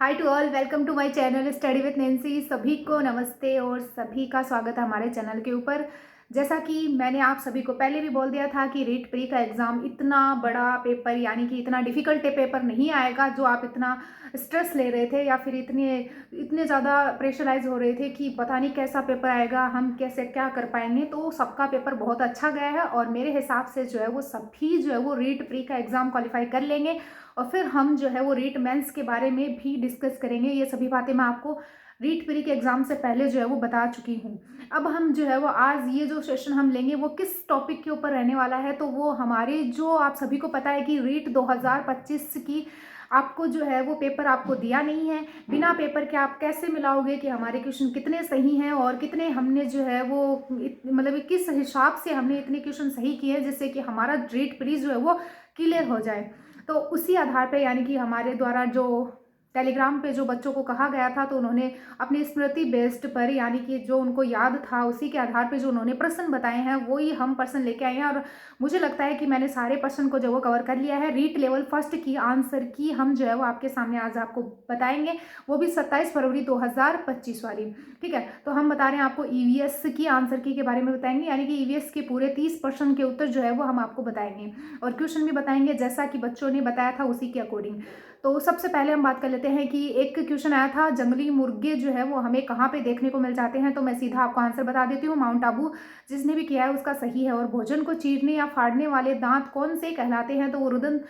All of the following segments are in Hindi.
Hi to all, welcome to my channel study with Nancy. सभी को नमस्ते और सभी का स्वागत है हमारे चैनल के ऊपर। जैसा कि मैंने आप सभी को पहले भी बोल दिया था कि रीट प्री का एग्ज़ाम इतना बड़ा पेपर यानी कि इतना डिफ़िकल्ट पेपर नहीं आएगा जो आप इतना स्ट्रेस ले रहे थे या फिर इतने इतने ज़्यादा प्रेशराइज हो रहे थे कि पता नहीं कैसा पेपर आएगा, हम कैसे क्या कर पाएंगे। तो सबका पेपर बहुत अच्छा गया है और मेरे हिसाब से जो है वो सभी जो है वो रीट प्री का एग्ज़ाम क्वालिफाई कर लेंगे। और फिर हम जो है वो रीट मेंस के बारे में भी डिस्कस करेंगे। ये सभी बातें मैं आपको रीट प्री के एग्ज़ाम से पहले जो है वो बता चुकी हूँ। अब हम जो है वो आज ये जो सेशन हम लेंगे वो किस टॉपिक के ऊपर रहने वाला है, तो वो हमारे जो आप सभी को पता है कि रीट 2025 की आपको जो है वो पेपर आपको दिया नहीं है। बिना पेपर के आप कैसे मिलाओगे कि हमारे क्वेश्चन कितने सही हैं और कितने हमने जो है वो मतलब किस हिसाब से हमने इतने क्वेश्चन सही किए हैं जिससे कि हमारा रीट प्री जो है वो क्लियर हो जाए। तो उसी आधार पे यानी कि हमारे द्वारा जो टेलीग्राम पे जो बच्चों को कहा गया था, तो उन्होंने अपनी स्मृति बेस्ड पर यानी कि जो उनको याद था उसी के आधार पे जो उन्होंने प्रश्न बताए हैं वही हम प्रश्न लेके आए हैं। और मुझे लगता है कि मैंने सारे प्रश्न को जो वो कवर कर लिया है। रीट लेवल फर्स्ट की आंसर की हम जो है वो आपके सामने आज आपको बताएंगे, वो भी 27 फरवरी 2025 वाली। ठीक है, तो हम बता रहे हैं आपको ईवीएस की आंसर की के बारे में बताएंगे, यानी कि ईवीएस के पूरे 30 प्रश्न के उत्तर जो है वो हम आपको बताएंगे और क्वेश्चन भी बताएंगे जैसा कि बच्चों ने बताया था उसी के अकॉर्डिंग। तो सबसे पहले हम बात कर लेते हैं कि एक क्वेश्चन आया था, जंगली मुर्गे जो है वो हमें कहाँ पे देखने को मिल जाते हैं। तो मैं सीधा आपको आंसर बता देती हूँ, माउंट आबू। जिसने भी किया है उसका सही है। और भोजन को चीरने या फाड़ने वाले दांत कौन से कहलाते हैं, तो वो रुदन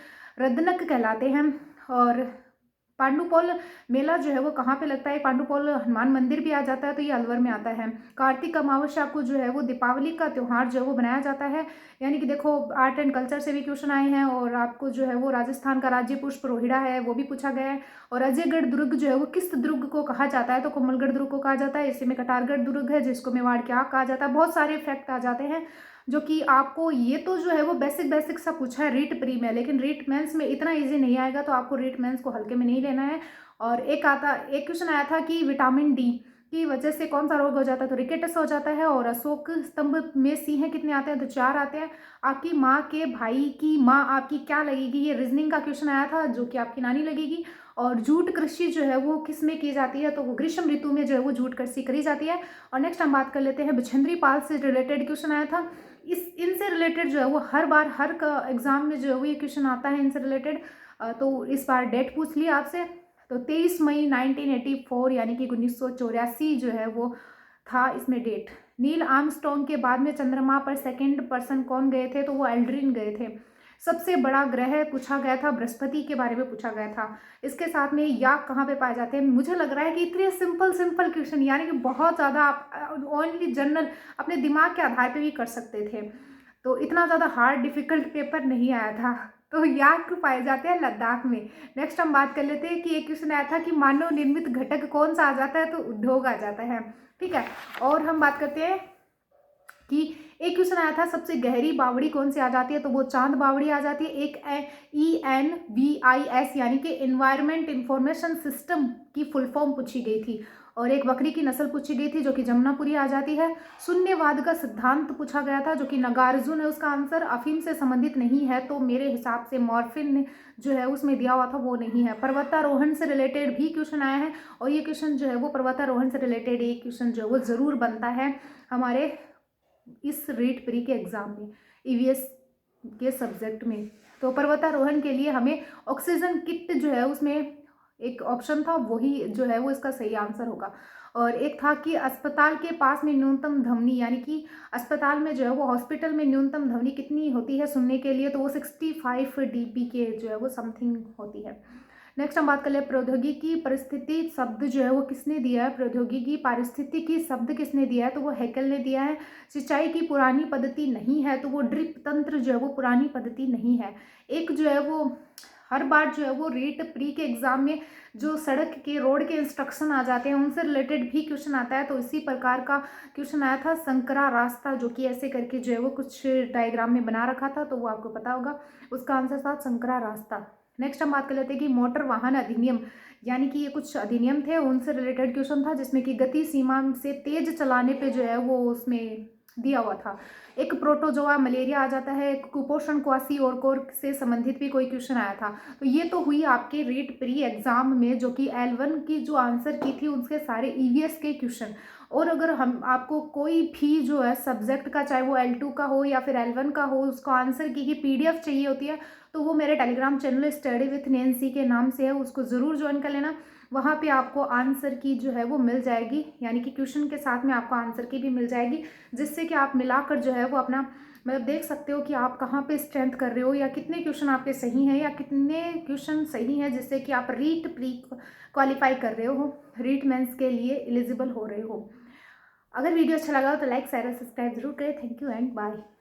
रदनक कहलाते हैं। और पांडुपौल मेला जो है वो कहाँ पे लगता है, पांडुपौल हनुमान मंदिर भी आ जाता है, तो ये अलवर में आता है। कार्तिक अमावस्या को जो है वो दीपावली का त्यौहार जो है वो बनाया जाता है। यानी कि देखो आर्ट एंड कल्चर से भी क्वेश्चन आए हैं और आपको जो है वो राजस्थान का राज्य पुष्प रोहिड़ा है वो भी पूछा गया है। और अजयगढ़ दुर्ग जो है वो किस दुर्ग को कहा जाता है, तो कोमलगढ़ दुर्ग को कहा जाता है। इसी में कटारगढ़ दुर्ग है जिसको मेवाड़ क्या कहा जाता है। बहुत सारे फैक्ट आ जाते हैं जो कि आपको ये तो जो है वो बेसिक बेसिक सा पूछा है रीट प्री में, लेकिन रीट मेंस में इतना इजी नहीं आएगा, तो आपको रीट मेंस को हल्के में नहीं लेना है। और एक क्वेश्चन आया था कि विटामिन डी की वजह से कौन सा रोग हो जाता है, तो रिकेटस हो जाता है। और अशोक स्तंभ में सिंह कितने आते हैं, तो 4 आते हैं। आपकी माँ के भाई की माँ आपकी क्या लगेगी, ये रीजनिंग का क्वेश्चन आया था जो कि आपकी नानी लगेगी। और जूट कृषि जो है वो किस में की जाती है, तो वो ग्रीष्म ऋतु में जो है वो जूट कृषि करी जाती है। और नेक्स्ट हम बात कर लेते हैं, बिछेंद्री पाल से रिलेटेड क्वेश्चन आया था। इनसे रिलेटेड जो है वो हर बार हर एग्जाम में जो है वो ये क्वेश्चन आता है इनसे रिलेटेड। तो इस बार डेट पूछ लिया आपसे, तो 23 मई 1984 यानी कि 1984 जो है वो था इसमें डेट। नील आर्मस्ट्रॉन्ग के बाद में चंद्रमा पर सेकंड पर्सन कौन गए थे, तो वो एल्ड्रिन गए थे। सबसे बड़ा ग्रह पूछा गया था, बृहस्पति के बारे में पूछा गया था। इसके साथ में याक कहाँ पे पाए जाते हैं। मुझे लग रहा है कि इतने सिंपल सिंपल क्वेश्चन यानी कि बहुत ज़्यादा आप ओनली जनरल अपने दिमाग के आधार पे भी कर सकते थे, तो इतना ज़्यादा हार्ड डिफिकल्ट पेपर नहीं आया था। तो याक पाए जाते हैं लद्दाख में। नेक्स्ट हम बात कर लेते हैं कि एक क्वेश्चन आया था कि मानव निर्मित घटक कौन सा आ जाता है, तो उद्योग आ जाता है। ठीक है, और हम बात करते हैं कि एक क्वेश्चन आया था सबसे गहरी बावड़ी कौन सी आ जाती है, तो वो चांद बावड़ी आ जाती है। एक ENVIS यानी कि एनवायरमेंट इंफॉर्मेशन सिस्टम की फुल फॉर्म पूछी गई थी। और एक बकरी की नस्ल पूछी गई थी जो कि जमुनापुरी आ जाती है। शून्यवाद का सिद्धांत पूछा गया था जो कि नगार्जुन है उसका आंसर। अफीम से संबंधित नहीं है, तो मेरे हिसाब से मॉर्फिन जो है उसमें दिया हुआ था वो नहीं है। पर्वतारोहण से रिलेटेड भी क्वेश्चन आया है और ये क्वेश्चन जो है वो पर्वतारोहण से रिलेटेड एक क्वेश्चन जो है वो जरूर बनता है हमारे इस रीट प्री के एग्जाम में, ईवीएस के सब्जेक्ट में। तो पर्वतारोहण के लिए हमें ऑक्सीजन किट जो है उसमें एक ऑप्शन था, वही जो है वो इसका सही आंसर होगा। और एक था कि अस्पताल के पास में न्यूनतम ध्वनि यानी कि अस्पताल में जो है वो हॉस्पिटल में न्यूनतम ध्वनि कितनी होती है सुनने के लिए, तो वो 65 dB के जो है वो समथिंग होती है। नेक्स्ट हम बात कर ले प्रौद्योगिकी परिस्थिति शब्द जो है वो किसने दिया है, प्रौद्योगिकी पारिस्थितिकी शब्द किसने दिया है, तो वो हैकेल ने दिया है। सिंचाई की पुरानी पद्धति नहीं है, तो वो ड्रिप तंत्र जो है वो पुरानी पद्धति नहीं है। एक जो है वो हर बार जो है वो रीट प्री के एग्जाम में जो सड़क के रोड के इंस्ट्रक्शन आ जाते हैं उनसे रिलेटेड भी क्वेश्चन आता है, तो इसी प्रकार का क्वेश्चन आया था संकरा रास्ता, जो कि ऐसे करके जो है वो कुछ डायग्राम में बना रखा था, तो वो आपको पता होगा उसका आंसर था संकरा रास्ता। नेक्स्ट हम बात कर लेते हैं कि मोटर वाहन अधिनियम यानी कि ये कुछ अधिनियम थे उनसे रिलेटेड क्वेश्चन था जिसमें कि गति सीमा से तेज चलाने पे जो है वो उसमें दिया हुआ था। एक प्रोटोजोआ मलेरिया आ जाता है, एक कुपोषण क्वासी ओरकोर से संबंधित भी कोई क्वेश्चन आया था। तो ये तो हुई आपके रीट प्री एग्जाम में, जो कि L1 की जो आंसर की थी उसके सारे ईवीएस के क्वेश्चन। और अगर हम आपको कोई भी जो है सब्जेक्ट का, चाहे वो L2 का हो या फिर L1 का हो, उसको आंसर की PDF चाहिए होती है, तो वो मेरे Telegram channel study with Nancy के नाम से है, उसको ज़रूर ज्वाइन कर लेना। वहाँ पे आपको आंसर की जो है वो मिल जाएगी, यानी कि क्वेश्चन के साथ में आपको आंसर की भी मिल जाएगी, जिससे कि आप मिलाकर जो है वो अपना मतलब देख सकते हो कि आप कहाँ पे स्ट्रेंथ कर रहे हो, या कितने क्वेश्चन आपके सही हैं या कितने क्वेश्चन सही हैं, जिससे कि आप रीट प्री क्वालिफाई कर रहे हो, रीट मेंस के लिए एलिजिबल हो रहे हो। अगर वीडियो अच्छा लगा हो तो लाइक शेयर और सब्सक्राइब जरूर करें। Thank you and bye.